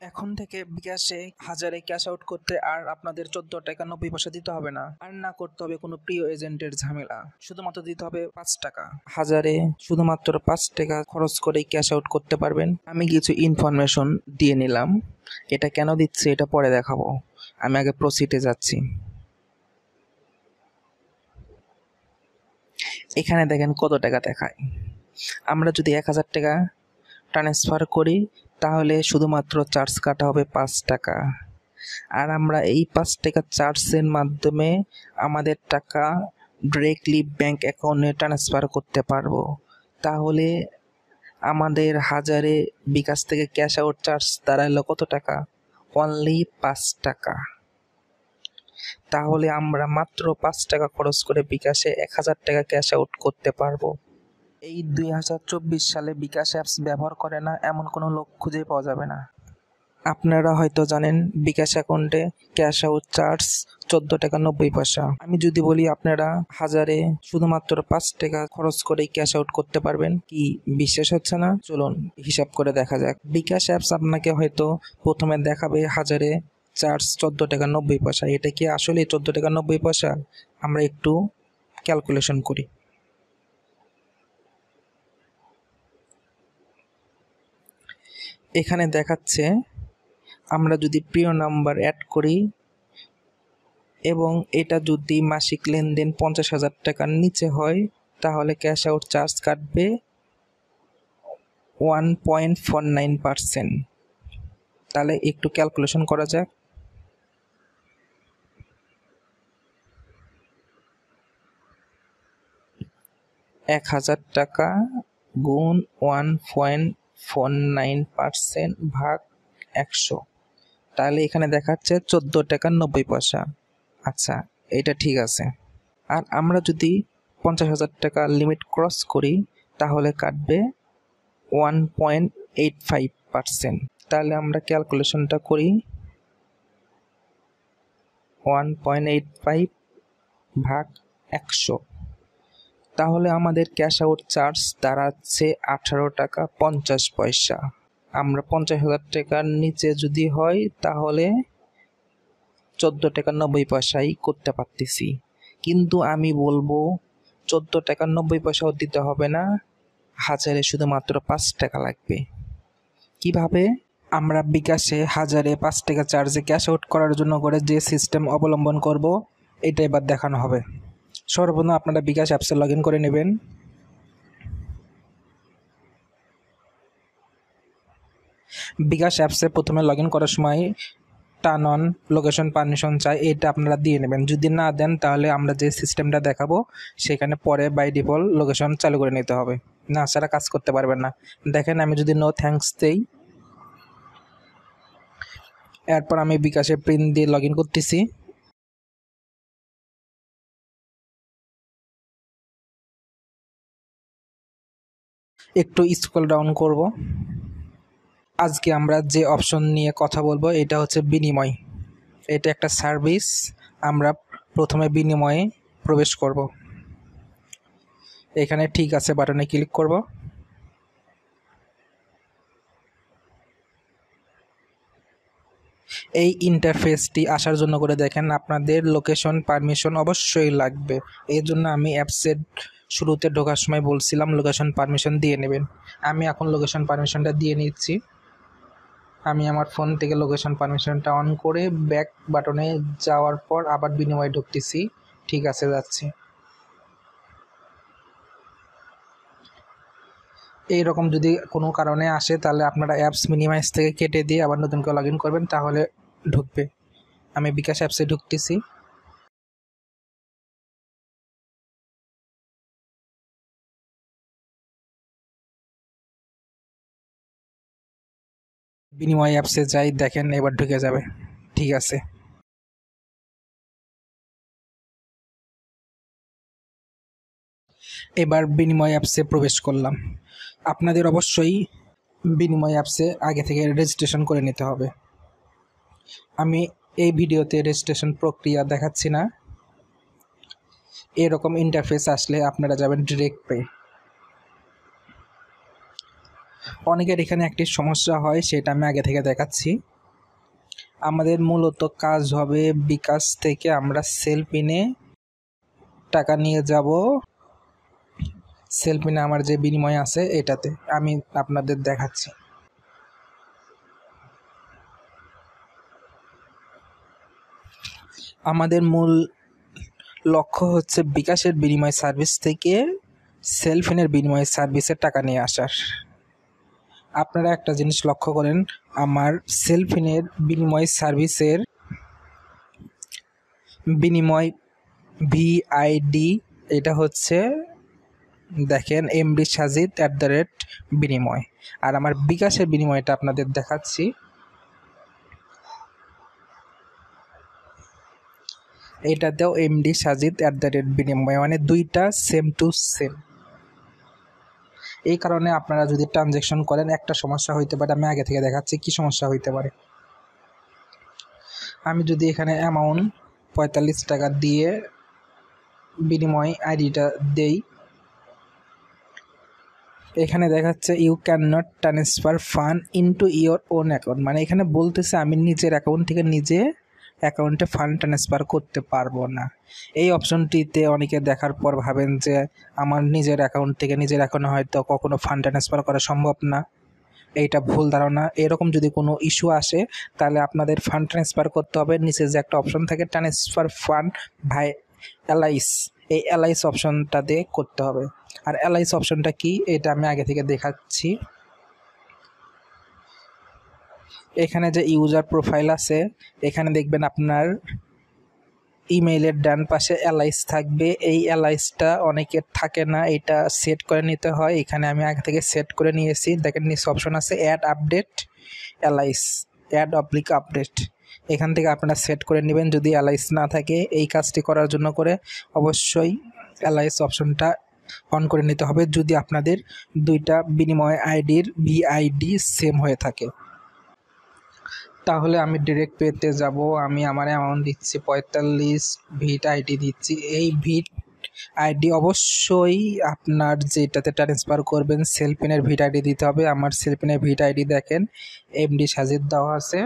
এখন থেকে বিকাশে 1000-এ ক্যাশ আউট করতে আর আপনাদের 14.90 টাকা দিতে হবে না। আর না করতে হবে কোনো প্রিয় এজেন্টের ঝামেলা। শুধুমাত্র দিতে হবে 5 টাকা। 1000-এ শুধুমাত্র 5 টাকা খরচ করেই ক্যাশ আউট করতে পারবেন। আমি কিছু ইনফরমেশন দিয়ে নিলাম। এটা কেন দিচ্ছি এটা পরে দেখাবো। আমি আগে প্রসিডে যাচ্ছি। এখানে দেখেন কত টাকা দেখায়। আমরা যদি 1000 টাকা ট্রান্সফার করি তাহলে শুধুমাত্র চার্জ কাটা হবে 5 টাকা। আর আমরা এই 5 টাকা চার্জের মাধ্যমে আমাদের টাকা ডিরেক্টলি ব্যাংক অ্যাকাউন্টে ট্রান্সফার করতে পারবো। তাহলে আমাদের 1000-এ বিকাশ থেকে ক্যাশ আউট চার্জ দাঁড়ালো কত টাকা? অনলি 5 টাকা। তাহলে আমরা মাত্র 5 টাকা খরচ করে বিকাশে 1000 টাকা ক্যাশ আউট করতে পারবো। এই 2024 সালে বিকাশ অ্যাপস ব্যবহার করে না এমন কোনো লোক খুঁজে পাওয়া যাবে না। আপনারা হয়তো জানেন বিকাশ অ্যাকাউন্টে ক্যাশ আউট চার্জ 14.90 টাকা। আমি যদি বলি আপনারা 1000-এ শুধুমাত্র 5 টাকা খরচ করেই ক্যাশ আউট করতে পারবেন, কি বিশ্বাস হচ্ছে না? চলুন হিসাব করে দেখা যাক। বিকাশ অ্যাপস আপনাকে হয়তো প্রথমে দেখাবে 1000-এ চার্জ 14.90 টাকা। এটা কি আসলে 14.90 টাকা? আমরা একটু ক্যালকুলেশন করি। এখানে দেখাচ্ছে আমরা যদি প্রিয় নাম্বার অ্যাড করি এবং এটা যদি মাসিক লেনদেন 50,000 টাকার নিচে হয় তাহলে ক্যাশ আউট চার্জ কাটবে 1.49%। তাহলে একটু ক্যালকুলেশন করা যাক। $1000 গুণ 1.49% ভাগ 100। তাহলে এখানে দেখাচ্ছে 14.90 টাকা। আচ্ছা, এটা ঠিক আছে। আর আমরা যদি 50,000 টাকা লিমিট ক্রস করি তাহলে কাটবে 1.85%। তাহলে আমরা ক্যালকুলেশনটা করি। 1.85 ভাগ 100। তাহলে আমাদের ক্যাশ আউট চার্জ দাঁড়াচ্ছে 18.50 টাকা। আমরা 50,000 টাকার নিচে যদি হয় তাহলে 14.90 টাকাই করতে পারতেছি। কিন্তু আমি বলবো 14.90 টাকাও দিতে হবে না, 1000-এ শুধুমাত্র 5 টাকা লাগবে। কিভাবে? আমরা বিকাশে 1000-এ 5 টাকা চার্জে ক্যাশ আউট করার জন্য করে যে সিস্টেম অবলম্বন করব এটা এবার দেখানো হবে। সর্বপ্রথম আপনারা বিকাশ অ্যাপসে লগ ইন করে নেবেন। বিকাশ অ্যাপসে প্রথমে লগ ইন করার সময় টার্ন অন লোকেশন পারমিশন চাই, এটা আপনারা দিয়ে নেবেন। যদি না দেন তাহলে আমরা যে সিস্টেমটা দেখাবো সেখানে পরে বাই ডিফল্ট লোকেশন চালু করে নিতে হবে, না ছাড়া কাজ করতে পারবেন না। দেখেন আমি যদি নো থ্যাঙ্কস দেই, এরপর আমি বিকাশে পিন দিয়ে লগ ইন করতেছি। একটু স্ক্রল ডাউন করব। আজকে আমরা যে অপশন নিয়ে কথা বলবো এটা হচ্ছে বিনিময়। এটা একটা সার্ভিস। আমরা প্রথমে বিনিময়ে প্রবেশ করব। এখানে ঠিক আছে বাটনে ক্লিক করব। এই ইন্টারফেসটি আসার জন্য করে দেখেন আপনাদের লোকেশন পারমিশন অবশ্যই লাগবে। এই জন্য আমি অ্যাপসের শুরুতে ঢোকার সময় বলছিলাম লোকেশন পারমিশন দিয়ে নেবেন। আমি এখন লোকেশন পারমিশনটা দিয়ে নিচ্ছি। আমি আমার ফোন থেকে লোকেশন পারমিশনটা অন করে ব্যাক বাটনে যাওয়ার পর আবার বিনিময়ে ঢুকতেছি। ঠিক আছে, যাচ্ছি। এইরকম যদি কোনো কারণে আসে তাহলে আপনারা অ্যাপস মিনিমাইজ থেকে কেটে দিয়ে আবার নতুন করে লগ ইন করবেন, তাহলে ঢুকবে। আমি বিকাশ অ্যাপসে ঢুকতেছি। বিনিময় অ্যাপসে যাই, দেখেন এবার ঢুকে যাবে। ঠিক আছে, এবার বিনিময় অ্যাপসে প্রবেশ করলাম। আপনাদের অবশ্যই বিনিময় অ্যাপসে আগে থেকে রেজিস্ট্রেশন করে নিতে হবে। আমি এই ভিডিওতে রেজিস্ট্রেশন প্রক্রিয়া দেখাচ্ছি না। এরকম ইন্টারফেস আসলে আপনারা যাবেন ডিরেক্ট পে। অনেকের এখানে একটি সমস্যা হয়, সেটা আমি আগে থেকে দেখাচ্ছি। আমাদের মূলত কাজ হবে বিকাশ থেকে আমরা সেলফিনে টাকা নিয়ে যাব। সেলফিনে আমার যে বিনিময় আছে এটাতে আমি আপনাদের দেখাচ্ছি। আমাদের মূল লক্ষ্য হচ্ছে বিকাশের বিনিময় সার্ভিস থেকে সেলফিনের বিনিময় সার্ভিসের টাকা নিয়ে আসার। আপনারা একটা জিনিস লক্ষ্য করেন, আমার সেলফিনের বিনিময় সার্ভিসের বিনিময় ভিআইডি এটা হচ্ছে দেখেন এমডি সাজিদ @বিনিময়। আর আমার বিকাশের বিনিময়টা আপনাদের দেখাচ্ছি। এটাতেও এমডি সাজিদ @বিনিময়, মানে দুইটা সেম টু সেম। এই কারণে আপনারা যদি ট্রানজ্যাকশন করেন একটা সমস্যা হইতে পারে। আমি আগে থেকে দেখাচ্ছি কি সমস্যা হইতে পারে। আমি যদি এখানে অ্যামাউন্ট 45 টাকা দিয়ে বিনিময় আইডিটা দেই, এখানে দেখাচ্ছে you can not transfer fund into your own account, মানে এখানে বলতেছে আমি নিজের অ্যাকাউন্ট থেকে নিজে অ্যাকাউন্টে ফান্ড ট্রান্সফার করতে পারবো না। এই অপশনটিতে অনেকে দেখার পর ভাবেন যে আমার নিজের অ্যাকাউন্ট থেকে নিজের অ্যাকাউন্টে হয়তো কখনো ফান্ড ট্রান্সফার করা সম্ভব না। এইটা ভুল ধারণা। এরকম যদি কোনো ইস্যু আসে তাহলে আপনাদের ফান্ড ট্রান্সফার করতে হবে। নিচে যে একটা অপশন থাকে ট্রান্সফার ফান্ড বাই এলআইস, এই এলআইস অপশনটা দিয়ে করতে হবে। আর এলআইস অপশনটা কি এটা আমি আগে থেকে দেখাচ্ছি। এখানে যে ইউজার প্রোফাইল আছে এখানে দেখবেন আপনার ইমেইলের ডান পাশে এলআইস থাকবে। এই এলআইসটা অনেকের থাকে না, এটা সেট করে নিতে হয়। এখানে আমি আগে থেকে সেট করে নিয়েছি। দেখেন নিচে অপশন আছে অ্যাড আপডেট এলআইস, অ্যাড/আপডেট। এখান থেকে আপনারা সেট করে নেবেন। যদি এলআইস না থাকে এই কাজটি করার জন্য করে অবশ্যই এলআইস অপশনটা অন করে নিতে হবে যদি আপনাদের দুইটা বিনিময় আইডির ভিআইডি সেম হয়ে থাকে। তাহলে আমি ডিরেক্ট পেতে যাব। আমি আমার অ্যামাউন্ট দিচ্ছি 45, ভিট আইডি দিচ্ছি। এই ভিট আইডি অবশ্যই আপনার যেটাতে ট্রান্সফার করবেন সেলফিনের ভিট আইডি দিতে হবে। আমার সেলফিনের ভিট আইডি দেখেন এমডি সাজিদ দেওয়া আছে।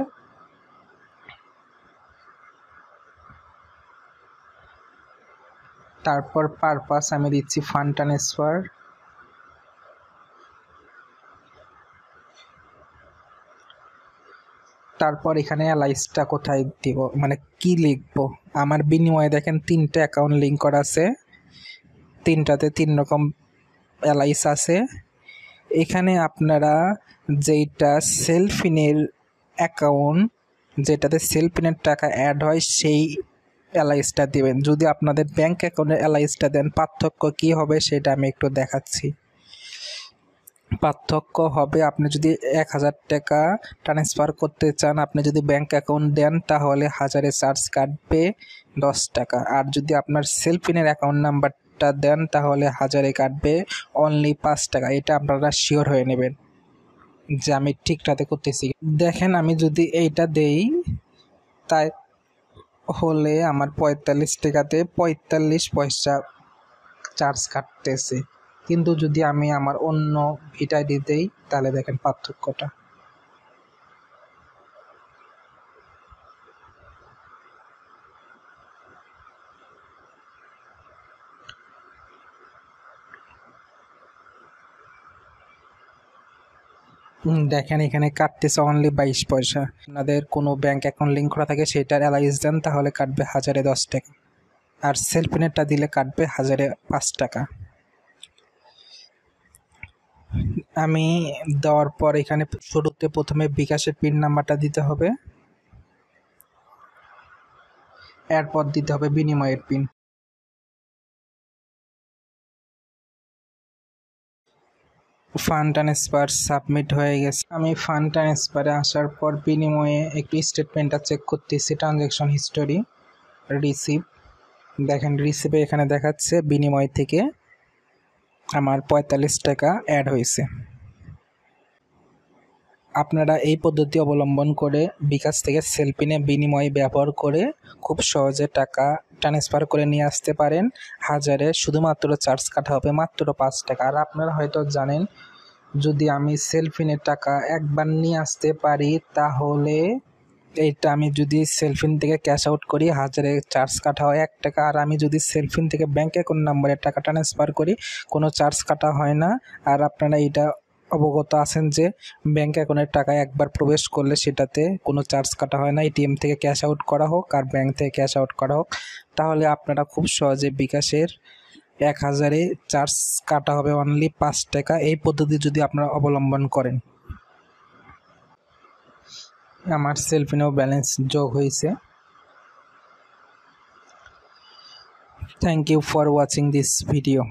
তারপর পারপাস আমি দিচ্ছি ফান্ড ট্রান্সফার। তারপর এখানে এলআইসটা কোথায় দিব, মানে কি লিখবো। আমার বিনিময়ে দেখেন 3টে অ্যাকাউন্ট লিঙ্ক করা আছে, 3টাতে 3 রকম এলআইস আছে। এখানে আপনারা যেটা সেলফিনের অ্যাকাউন্ট, যেটাতে সেলফিনের টাকা অ্যাড হয় সেই এলআইসটা দেবেন। যদি আপনাদের ব্যাংক অ্যাকাউন্টের এলআইসটা দেন পার্থক্য কী হবে সেটা আমি একটু দেখাচ্ছি। পার্থক্য হবে আপনি যদি 1000 টাকা ট্রান্সফার করতে চান, আপনি যদি ব্যাংক অ্যাকাউন্ট দেন তাহলে 1000-এ চার্জ কাটবে 10 টাকা। আর যদি আপনার সেলফিনের অ্যাকাউন্ট নাম্বারটা দেন তাহলে 1000-এ কাটবে অনলি 5 টাকা। এটা আপনারা শিওর হয়ে নেবেন যে আমি ঠিকঠাক করতেছি। দেখেন আমি যদি এইটা দেই তাই হলে আমার 45 টাকাতে 45 পয়সা চার্জ কাটতেছে। কিন্তু যদি আমি আমার অন্য ভিট আইডি দেই তাহলে দেখেন পার্থক্যটা। দেখেন এখানে কাটতেছে অনলি 22 পয়সা। আপনাদের কোনো ব্যাংক অ্যাকাউন্ট লিঙ্ক করা থাকে সেটার এলআইস দেন তাহলে কাটবে 1000-এ 10 টাকা, আর সেলফিনেরটা দিলে কাটবে 1000-এ 5 টাকা। আমি দেওয়ার পর এখানে শুরুতে প্রথমে বিকাশের পিন নাম্বারটা দিতে হবে, এরপর দিতে হবে বিনিময়ের পিন। ফান্ড ট্রান্সফার সাবমিট হয়ে গেছে। আমি ফান্ড ট্রান্সফারে আসার পর বিনিময়ে একটু স্টেটমেন্টটা চেক করতেছি, ট্রানজ্যাকশন হিস্টোরি, রিসিভ। দেখেন রিসিভে এখানে দেখাচ্ছে বিনিময় থেকে আমার 45 টাকা অ্যাড হয়েছে। আপনারা এই পদ্ধতি অবলম্বন করে বিকাশ থেকে সেলফিনে বিনিময় ব্যবহার করে খুব সহজে টাকা ট্রান্সফার করে নিয়ে আসতে পারেন। 1000-এ শুধুমাত্র চার্জ কাটা হবে মাত্র 5 টাকা। আর আপনারা হয়তো জানেন যদি আমি সেলফিনের টাকা একবার নিয়ে আসতে পারি তাহলে এইটা আমি যদি সেলফিন থেকে ক্যাশ আউট করি 1000 চার্জ কাটা হয় 1 টাকা, আর আমি যদি সেলফিন থেকে ব্যাঙ্ক অ্যাকাউন্ট নাম্বারে টাকা ট্রান্সফার করি কোনো চার্জ কাটা হয় না। আর আপনারা এটা অবগত আছেন যে ব্যাঙ্ক অ্যাকাউন্টের টাকা একবার প্রবেশ করলে সেটাতে কোনো চার্জ কাটা হয় না, এটিএম থেকে ক্যাশ আউট করা হোক আর ব্যাঙ্ক থেকে ক্যাশ আউট করা হোক। তাহলে আপনারা খুব সহজে বিকাশের 1000-এ চার্জ কাটা হবে অনলি 5 টাকা। এই পদ্ধতি যদি আপনারা অবলম্বন করেন। আমার সেলফিনেও ব্যালেন্স যোগ হয়েছে। Thank you for watching this video.